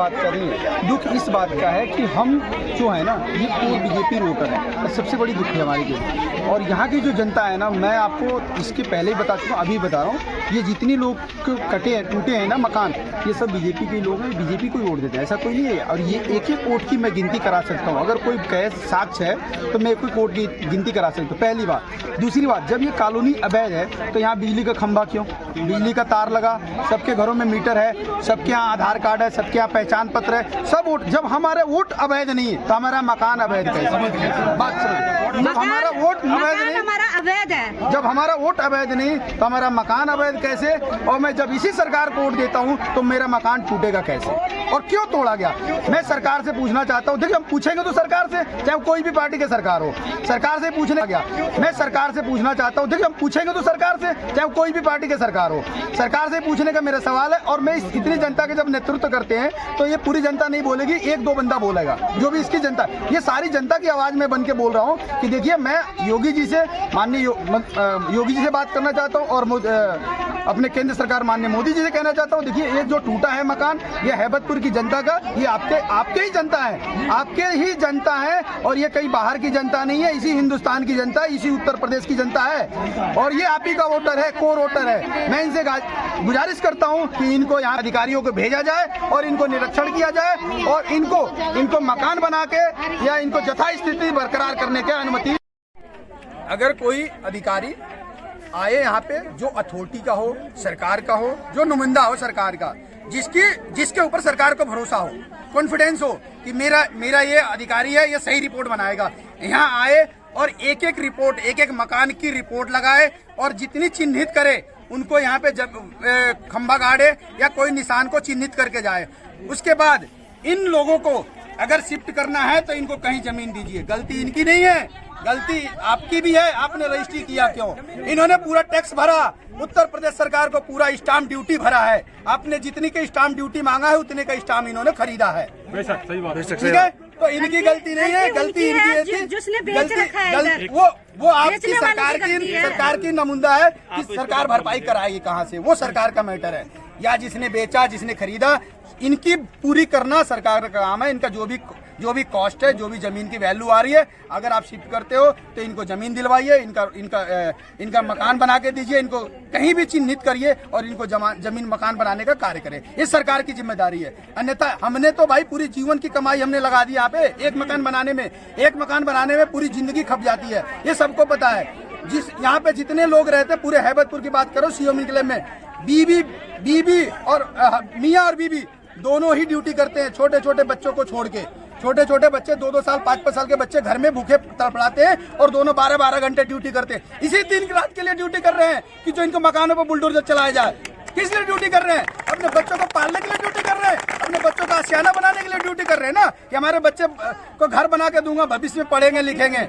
बात कर रही हैं, दुख इस बात का है कि हम जो है ना ये पूर्व बीजेपी वोटर है, और सबसे बड़ी दुख है हमारी के। और यहाँ की जो जनता है ना, मैं आपको इसके पहले ही बता चुका हूँ, अभी बता रहा हूँ, ये जितनी लोग कटे हैं टूटे हैं ना मकान, ये सब बीजेपी के लोग हैं, बीजेपी को ही वोट देते हैं, ऐसा कोई नहीं है। और ये एक एक वोट की मैं गिनती करा सकता हूँ, अगर कोई कहे साक्ष्य है तो मैं कोई वोट की गिनती करा सकता हूँ, पहली बात। दूसरी बात, जब ये कॉलोनी अवैध है तो यहाँ बिजली का खंभा क्यों, बिजली का तार लगा, सबके घरों में मीटर है, सबके यहाँ आधार कार्ड है, सबके यहाँ पहचान पत्र है, सब वोट। जब हमारे वोट अवैध नहीं है तो हमारा मकान अवैध कैसे? बात सुनो, जब हमारा वोट अवैध नहीं, हमारा अवैध है, जब हमारा वोट अवैध नहीं तो हमारा मकान अवैध कैसे? और मैं जब इसी सरकार को वोट देता हूँ तो मेरा मकान टूटेगा कैसे और क्यों तोड़ा गया? मैं सरकार से पूछना चाहता हूँ। देखिए, हम पूछेंगे तो सरकार से, चाहे कोई भी पार्टी की सरकार हो, सरकार से पूछने गया। मैं सरकार से पूछना चाहता हूँ, देखिए हम पूछेंगे तो सरकार से, चाहे कोई भी पार्टी की सरकार हो, सरकार से पूछने का मेरा सवाल है। और मैं इतनी जनता के जब नेतृत्व करते हैं तो ये पूरी जनता नहीं बोलेगी, एक दो बंदा बोलेगा, जो भी इसकी जनता, ये सारी जनता की आवाज में बन के बोल रहा हूँ कि देखिए, मैं योगी जी से, माननीय योगी जी से बात करना चाहता हूँ और अपने केंद्र सरकार माननीय मोदी जी से कहना चाहता हूँ, देखिए ये जो टूटा है मकान, ये हैबतपुर की जनता का, ये आपके ही जनता है, आपके ही जनता है, और ये कहीं बाहर की जनता नहीं है, इसी हिंदुस्तान की जनता है, इसी उत्तर प्रदेश की जनता है, और ये आप ही का वोटर है, कोर वोटर है। मैं इनसे गुजारिश करता हूँ कि इनको यहाँ अधिकारियों को भेजा जाए और इनको निरीक्षण किया जाए और इनको मकान बना के या इनको यथा स्थिति बरकरार करने की अनुमति। अगर कोई अधिकारी आए यहाँ पे जो अथॉरिटी का हो, सरकार का हो, जो नुमाइंदा हो सरकार का, जिसके ऊपर सरकार को भरोसा हो, कॉन्फिडेंस हो कि मेरा ये अधिकारी है, ये सही रिपोर्ट बनाएगा, यहाँ आए और एक एक रिपोर्ट, एक एक मकान की रिपोर्ट लगाए और जितनी चिन्हित करे उनको यहाँ पे जब खंभा गाड़े या कोई निशान को चिन्हित करके जाए। उसके बाद इन लोगों को अगर शिफ्ट करना है तो इनको कहीं जमीन दीजिए। गलती इनकी नहीं है, गलती आपकी भी है, आपने रजिस्ट्री किया क्यों? इन्होंने पूरा टैक्स भरा, उत्तर प्रदेश सरकार को पूरा स्टाम्प ड्यूटी भरा है, आपने जितनी की स्टाम्प ड्यूटी मांगा है उतने का स्टाम्प इन्होंने खरीदा है। सही बात, ठीक है, तो इनकी गलती नहीं है, गलती इनकी है, गलती वो आपकी सरकार की नमुंदा है कि सरकार भरपाई कराएगी कहाँ से, वो सरकार का मैटर है, या जिसने बेचा, जिसने खरीदा, इनकी पूरी करना सरकार का काम है। इनका जो भी कॉस्ट है, जो भी जमीन की वैल्यू आ रही है, अगर आप शिफ्ट करते हो तो इनको जमीन दिलवाइए, इनका मकान बना के दीजिए, इनको कहीं भी चिन्हित करिए और इनको जमीन मकान बनाने का कार्य करें। ये सरकार की जिम्मेदारी है। अन्यथा हमने तो भाई पूरी जीवन की कमाई हमने लगा दी यहाँ पे, एक मकान बनाने में पूरी जिंदगी खप जाती है, ये सबको पता है। यहाँ पे जितने लोग रहते हैं, पूरे हैबतपुर की बात करो, सीओमी क्लब में बीबी और मियाँ और बीबी दोनों ही ड्यूटी करते हैं, छोटे छोटे बच्चों को छोड़ के। छोटे छोटे बच्चे 2-2 साल 5-5 साल के बच्चे घर में भूखे तड़पड़ाते हैं और दोनों 12-12 घंटे ड्यूटी करते हैं। इसी दिन रात के लिए ड्यूटी कर रहे हैं कि जो इनको मकानों पर बुलडोजर चलाया जाए। किस लिए ड्यूटी कर रहे हैं? अपने बच्चों को पालने के लिए ड्यूटी कर रहे हैं, अपने बच्चों का आशियाना बनाने के लिए ड्यूटी कर रहे हैं ना, कि हमारे बच्चे को घर बना के दूंगा, भविष्य में पढ़ेंगे लिखेंगे।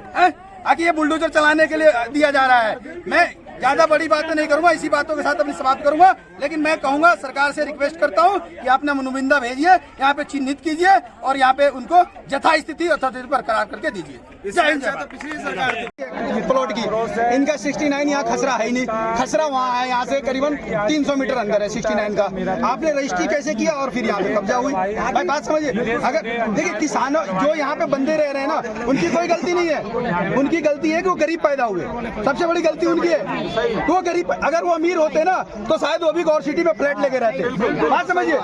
आगे ये बुलडोजर चलाने के लिए दिया जा रहा है। मैं ज्यादा बड़ी बातें नहीं करूंगा, इसी बातों के साथ अपनी समाप्त करूंगा, लेकिन मैं कहूंगा, सरकार से रिक्वेस्ट करता हूं कि अपना नुमाइंदा भेजिए, यहाँ पे चिन्हित कीजिए और यहाँ पे उनको यथा स्थिति बरकरार करके दीजिए। पिछली सरकार प्लॉट की इनका 69 यहाँ खसरा है ही नहीं, खसरा वहाँ है, यहाँ से करीबन 300 मीटर अंदर है 69 का। आपने रजिस्ट्री कैसे किया और फिर यहाँ पे कब्जा हुई? भाई बात समझिए, अगर देखिए किसानों जो यहाँ पे बंदे रह रहे हैं ना, उनकी कोई गलती नहीं है, उनकी गलती है कि वो गरीब पैदा हुए, सबसे बड़ी गलती उनकी है। वो गरीब, अगर वो अमीर होते ना तो शायद वो भी गौर सिटी में फ्लैट लेके रहते। बात समझिए,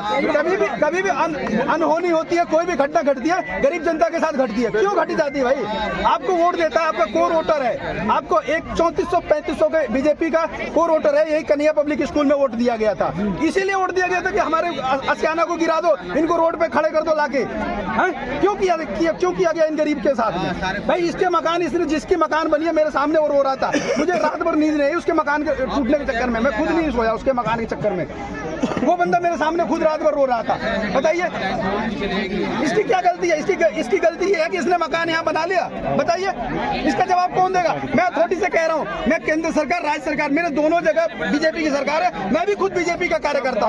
कभी भी अनहोनी होती है, कोई भी घटना घटती है, गरीब जनता के साथ घटती है। क्यों घटी जाती है भाई? आपको वोट देता है, आपका कोर वोटर है, आपको एक 3400-3500 के बीजेपी का कोर वोटर है, यही कन्हैया पब्लिक स्कूल में वोट दिया गया था। इसीलिए वोट दिया गया था कि हमारे आशियाना को गिरा दो, इनको रोड पे खड़े कर दो लाके। क्यों किया गया इन गरीब के साथ में? भाई इसके मकान, इसने जिसकी मकान बनी है मेरे सामने वो रो रहा था, मुझे रात भर नींद नहीं, उसके मकान के टूटने के चक्कर में मैं खुद नहीं सोया, उसके मकान के चक्कर में वो बंदा मेरे सामने खुद रात भर रो रहा था। बताइए इसकी क्या गलती है? इसकी गलती ये है कि इसने मकान यहाँ बना लिया। बताइए इसका जवाब कौन देगा? मैं अथॉरिटी से कह रहा हूँ, मैं केंद्र सरकार, राज्य सरकार, मेरे दोनों जगह बीजेपी की सरकार है, मैं भी खुद बीजेपी का कार्य करता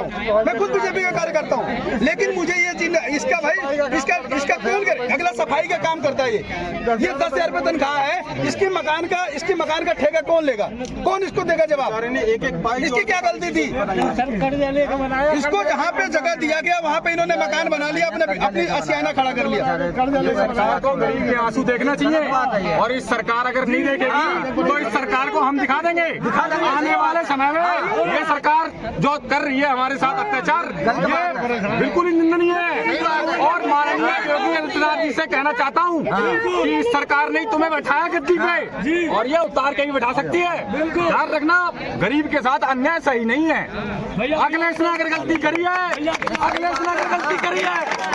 हूँ, लेकिन मुझे ये इसका भाई इसका कौन करे? अगला सफाई का काम करता है, ये 10,000 रुपये तनख्वाह है, इसके मकान का ठेका कौन लेगा? कौन इसको देगा जवाब? इसकी क्या गलती थी? इसको जहाँ पे जगह दिया गया वहाँ पे इन्होंने मकान बना लिया, अपनी आशियाना खड़ा कर लिया। सरकार को गरीब के आंसू देखना चाहिए, और इस सरकार अगर नहीं देखेगी तो इस सरकार को हम दिखा देंगे। आने वाले समय में ये सरकार जो कर रही है हमारे साथ अत्याचार, ये बिल्कुल ही निंदनीय है। और माननीय योगी आदित्यनाथ जी से कहना चाहता हूँ कि इस सरकार ने तुम्हें बैठाया गद्दी पे, और ये उतार के भी बैठा सकती है। ध्यान रखना, गरीब के साथ अन्याय सही नहीं है। अखिलेश ने अगर गलती करी है,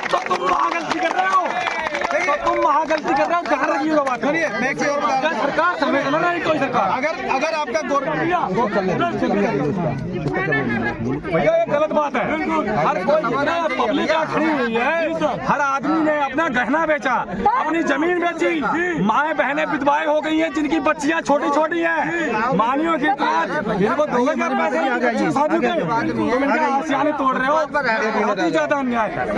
तो तुम वहाँ गलती कर रहे हो, ध्यान रखिए बात। सरकार समय चल रहा है, कोई सरकार अगर आपका भैया ये गलत बात है। हर कोई पब्लिक खड़ी हुई है, हर आदमी ने अपना गहना बेचा, अपनी जमीन बेची, माएँ बहनें विधवाएं हो गई हैं, जिनकी बच्चियां छोटी छोटी हैं। मानियों के तहत इनको 2000 पैसे शादी के तुम इनके आसियाने तोड़ रहे हो, बहुत ही ज्यादा अन्याय है।